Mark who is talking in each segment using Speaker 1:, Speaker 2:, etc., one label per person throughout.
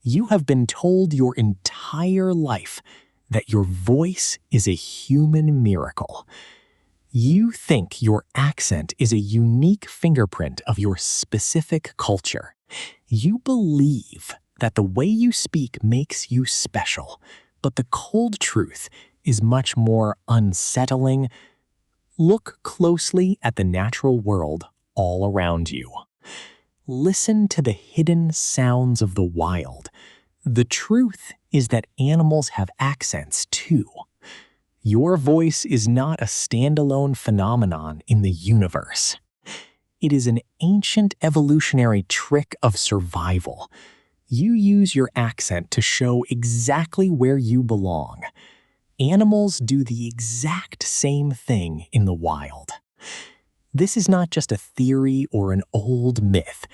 Speaker 1: You have been told your entire life that your voice is a human miracle. You think your accent is a unique fingerprint of your specific culture. You believe that the way you speak makes you special, but the cold truth is much more unsettling. Look closely at the natural world all around you. Listen to the hidden sounds of the wild. The truth is that animals have accents too. Your voice is not a standalone phenomenon in the universe. It is an ancient evolutionary trick of survival. You use your accent to show exactly where you belong. Animals do the exact same thing in the wild. This is not just a theory or an old myth.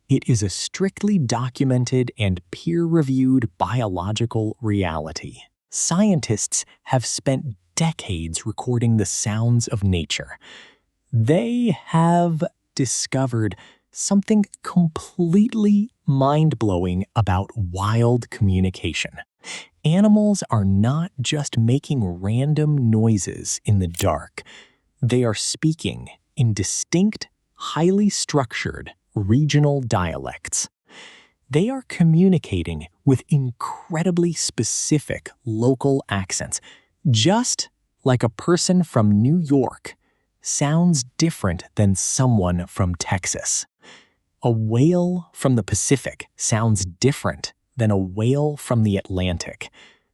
Speaker 1: It is a strictly documented and peer-reviewed biological reality. Scientists have spent decades recording the sounds of nature. They have discovered something completely mind-blowing about wild communication. Animals are not just making random noises in the dark. They are speaking in distinct, highly structured regional dialects. They are communicating with incredibly specific local accents, just like a person from New York sounds different than someone from Texas. A whale from the Pacific sounds different than a whale from the Atlantic.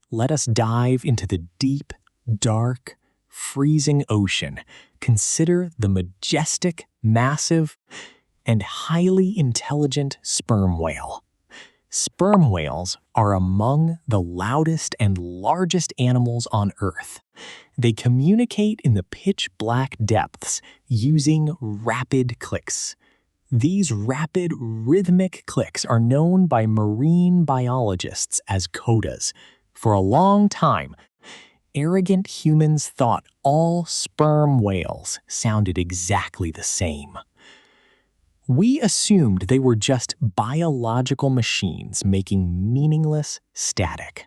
Speaker 1: Let us dive into the deep, dark, freezing ocean. Consider the majestic, massive, and highly intelligent sperm whale. Sperm whales are among the loudest and largest animals on Earth. They communicate in the pitch-black depths using rapid clicks. These rapid, rhythmic clicks are known by marine biologists as codas. For a long time, arrogant humans thought all sperm whales sounded exactly the same. We assumed they were just biological machines making meaningless static.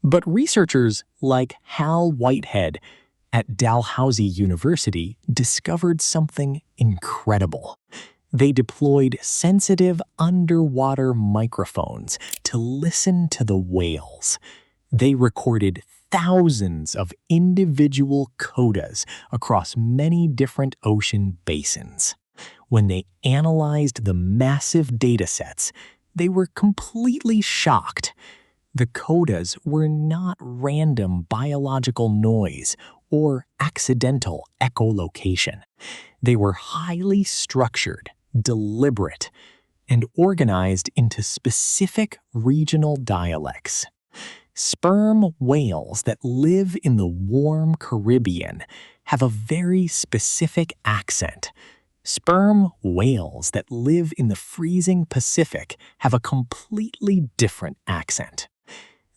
Speaker 1: But researchers like Hal Whitehead at Dalhousie University discovered something incredible. They deployed sensitive underwater microphones to listen to the whales. They recorded thousands of individual codas across many different ocean basins. When they analyzed the massive datasets, they were completely shocked. The codas were not random biological noise or accidental echolocation. They were highly structured, deliberate, and organized into specific regional dialects. Sperm whales that live in the warm Caribbean have a very specific accent. Sperm whales that live in the freezing Pacific have a completely different accent.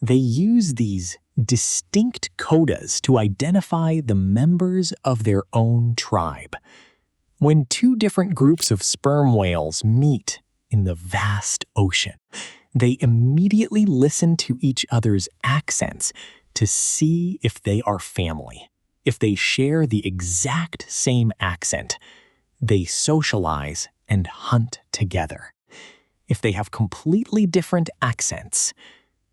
Speaker 1: They use these distinct codas to identify the members of their own tribe. When two different groups of sperm whales meet in the vast ocean, they immediately listen to each other's accents to see if they are family. If they share the exact same accent, they socialize and hunt together. If they have completely different accents,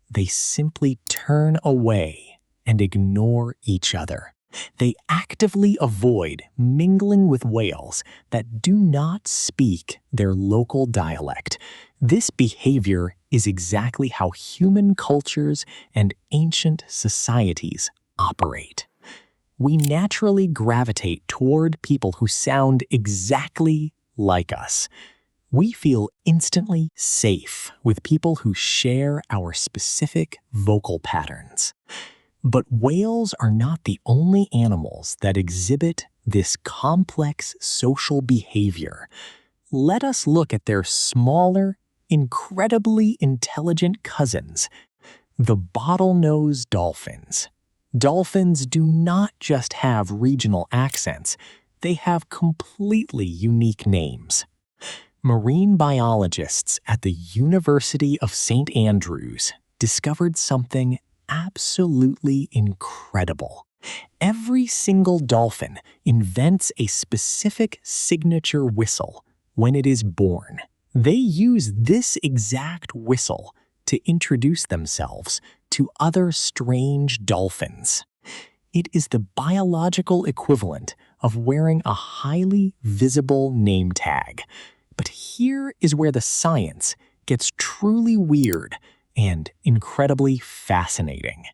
Speaker 1: they simply turn away and ignore each other. They actively avoid mingling with whales that do not speak their local dialect. This behavior is exactly how human cultures and ancient societies operate. We naturally gravitate toward people who sound exactly like us. We feel instantly safe with people who share our specific vocal patterns. But whales are not the only animals that exhibit this complex social behavior. Let us look at their smaller, incredibly intelligent cousins, the bottlenose dolphins. Dolphins do not just have regional accents, they have completely unique names. Marine biologists at the University of St. Andrews discovered something absolutely incredible. Every single dolphin invents a specific signature whistle when it is born. They use this exact whistle to introduce themselves to other strange dolphins. It is the biological equivalent of wearing a highly visible name tag. But here is where the science gets truly weird and incredibly fascinating.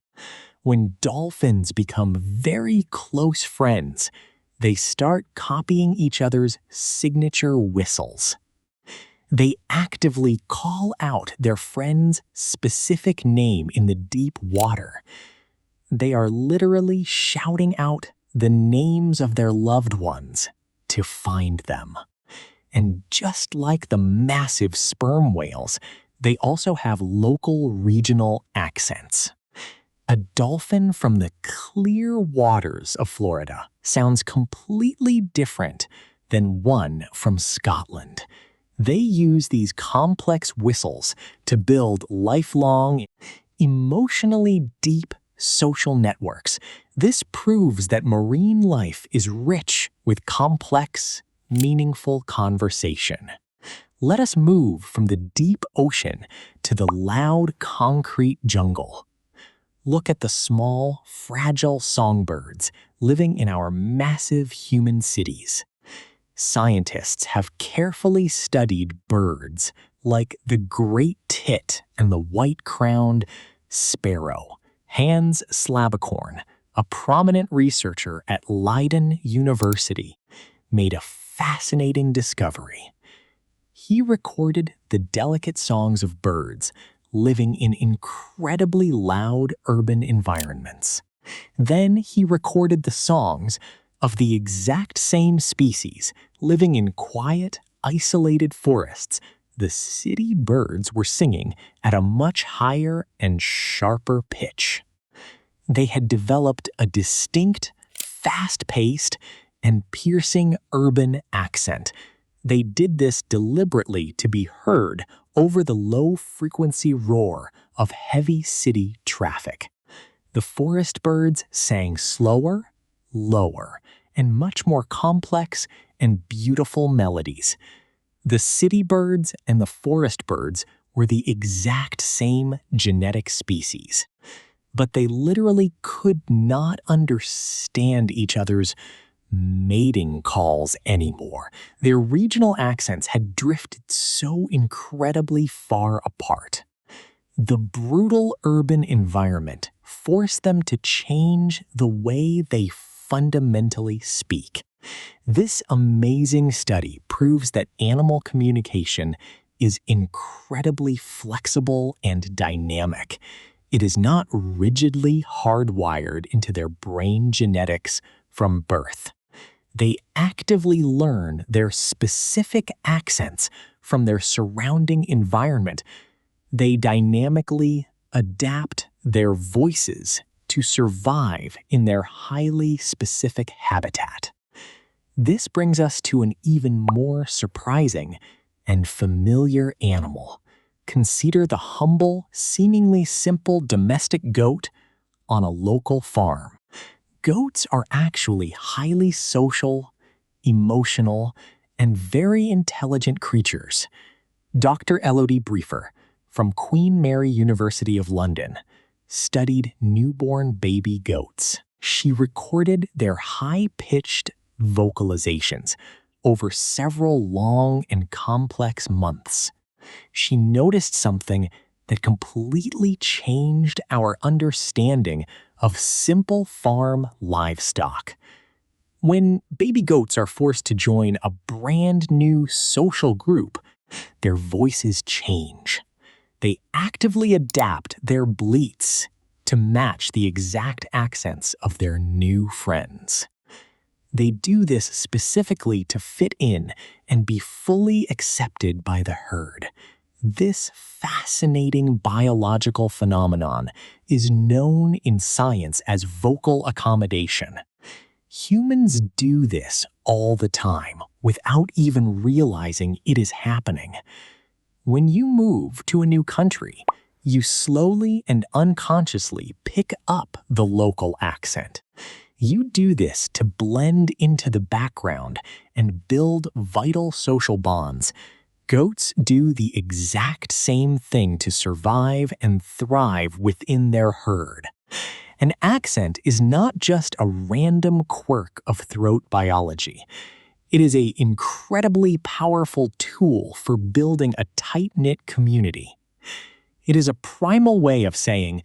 Speaker 1: When dolphins become very close friends, they start copying each other's signature whistles. They actively call out their friend's specific name in the deep water. They are literally shouting out the names of their loved ones to find them. And just like the massive sperm whales, they also have local regional accents. A dolphin from the clear waters of Florida sounds completely different than one from Scotland. They use these complex whistles to build lifelong, emotionally deep social networks. This proves that marine life is rich with complex, meaningful conversation. Let us move from the deep ocean to the loud concrete jungle. Look at the small, fragile songbirds living in our massive human cities. Scientists have carefully studied birds like the great tit and the white-crowned sparrow. Hans Slabacorn, a prominent researcher at Leiden University, made a fascinating discovery. He recorded the delicate songs of birds living in incredibly loud urban environments. Then he recorded the songs of the exact same species living in quiet, isolated forests. The city birds were singing at a much higher and sharper pitch. They had developed a distinct, fast-paced, and piercing urban accent. They did this deliberately to be heard over the low-frequency roar of heavy city traffic. The forest birds sang slower, lower, and much more complex and beautiful melodies. The city birds and the forest birds were the exact same genetic species, but they literally could not understand each other's mating calls anymore. Their regional accents had drifted so incredibly far apart. The brutal urban environment forced them to change the way they fundamentally speak. This amazing study proves that animal communication is incredibly flexible and dynamic. It is not rigidly hardwired into their brain genetics from birth. They actively learn their specific accents from their surrounding environment. They dynamically adapt their voices to survive in their highly specific habitat. This brings us to an even more surprising and familiar animal. Consider the humble, seemingly simple domestic goat on a local farm. Goats are actually highly social, emotional, and very intelligent creatures. Dr. Elodie Briefer from Queen Mary University of London studied newborn baby goats. She recorded their high-pitched vocalizations over several long and complex months. She noticed something that completely changed our understanding of simple farm livestock. When baby goats are forced to join a brand new social group, their voices change. They actively adapt their bleats to match the exact accents of their new friends. They do this specifically to fit in and be fully accepted by the herd. This fascinating biological phenomenon is known in science as vocal accommodation. Humans do this all the time without even realizing it is happening. When you move to a new country, you slowly and unconsciously pick up the local accent. You do this to blend into the background and build vital social bonds. Goats do the exact same thing to survive and thrive within their herd. An accent is not just a random quirk of throat biology. It is an incredibly powerful tool for building a tight-knit community. It is a primal way of saying,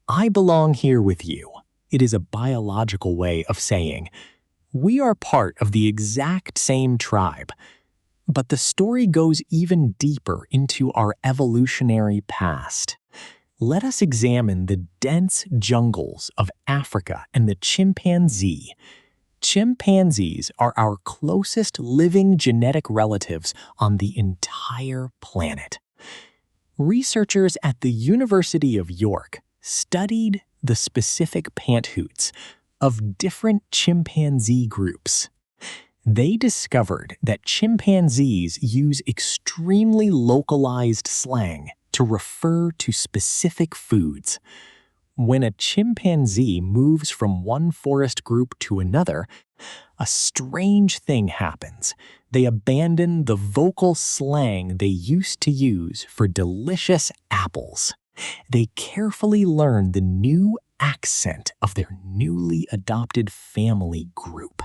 Speaker 1: "I belong here with you." It is a biological way of saying, "We are part of the exact same tribe." But the story goes even deeper into our evolutionary past. Let us examine the dense jungles of Africa and the chimpanzee. Chimpanzees are our closest living genetic relatives on the entire planet. Researchers at the University of York studied the specific panthoots of different chimpanzee groups. They discovered that chimpanzees use extremely localized slang to refer to specific foods. When a chimpanzee moves from one forest group to another, a strange thing happens. They abandon the vocal slang they used to use for delicious apples. They carefully learn the new accent of their newly adopted family group.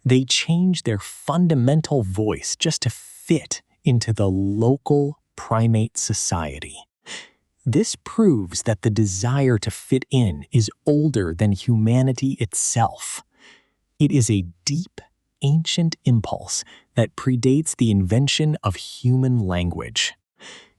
Speaker 1: They change their fundamental voice just to fit into the local primate society. This proves that the desire to fit in is older than humanity itself. It is a deep, ancient impulse that predates the invention of human language.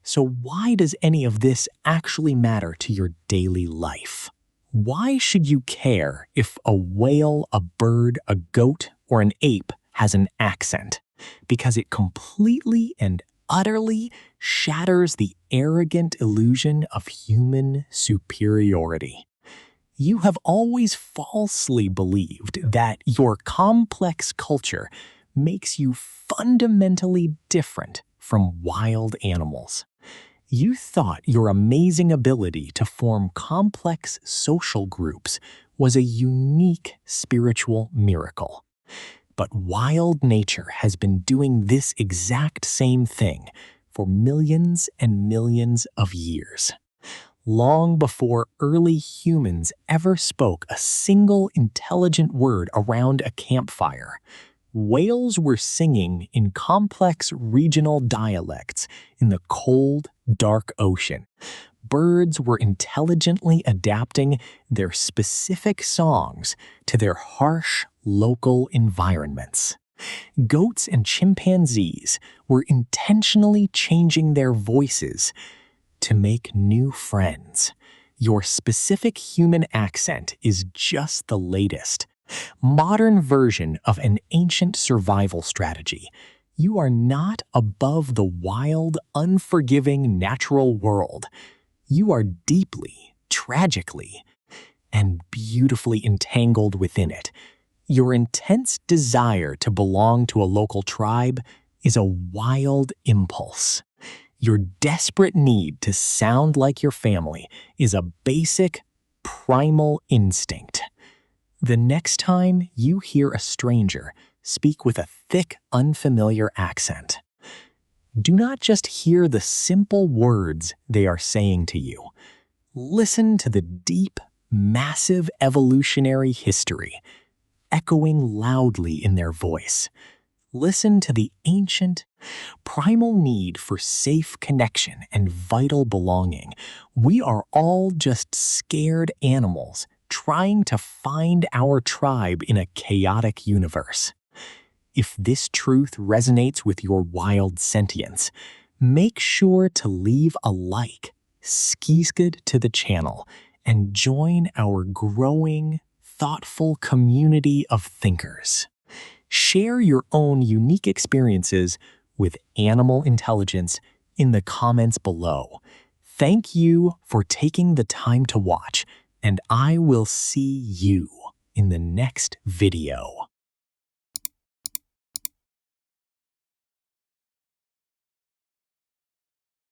Speaker 1: So why does any of this actually matter to your daily life? Why should you care if a whale, a bird, a goat, or an ape has an accent? Because it completely and utterly shatters the arrogant illusion of human superiority. You have always falsely believed that your complex culture makes you fundamentally different from wild animals. You thought your amazing ability to form complex social groups was a unique spiritual miracle. But wild nature has been doing this exact same thing for millions and millions of years. Long before early humans ever spoke a single intelligent word around a campfire, whales were singing in complex regional dialects in the cold, dark ocean. Birds were intelligently adapting their specific songs to their harsh local environments. Goats and chimpanzees were intentionally changing their voices to make new friends. Your specific human accent is just the latest, modern version of an ancient survival strategy. You are not above the wild, unforgiving natural world. You are deeply, tragically, and beautifully entangled within it. Your intense desire to belong to a local tribe is a wild impulse. Your desperate need to sound like your family is a basic, primal instinct. The next time you hear a stranger speak with a thick, unfamiliar accent, do not just hear the simple words they are saying to you. Listen to the deep, massive evolutionary history echoing loudly in their voice. Listen to the ancient, primal need for safe connection and vital belonging. We are all just scared animals trying to find our tribe in a chaotic universe. If this truth resonates with your wild sentience, make sure to leave a like, skiskid to the channel, and join our growing, thoughtful community of thinkers. Share your own unique experiences with animal intelligence in the comments below. Thank you for taking the time to watch, and I will see you in the next video.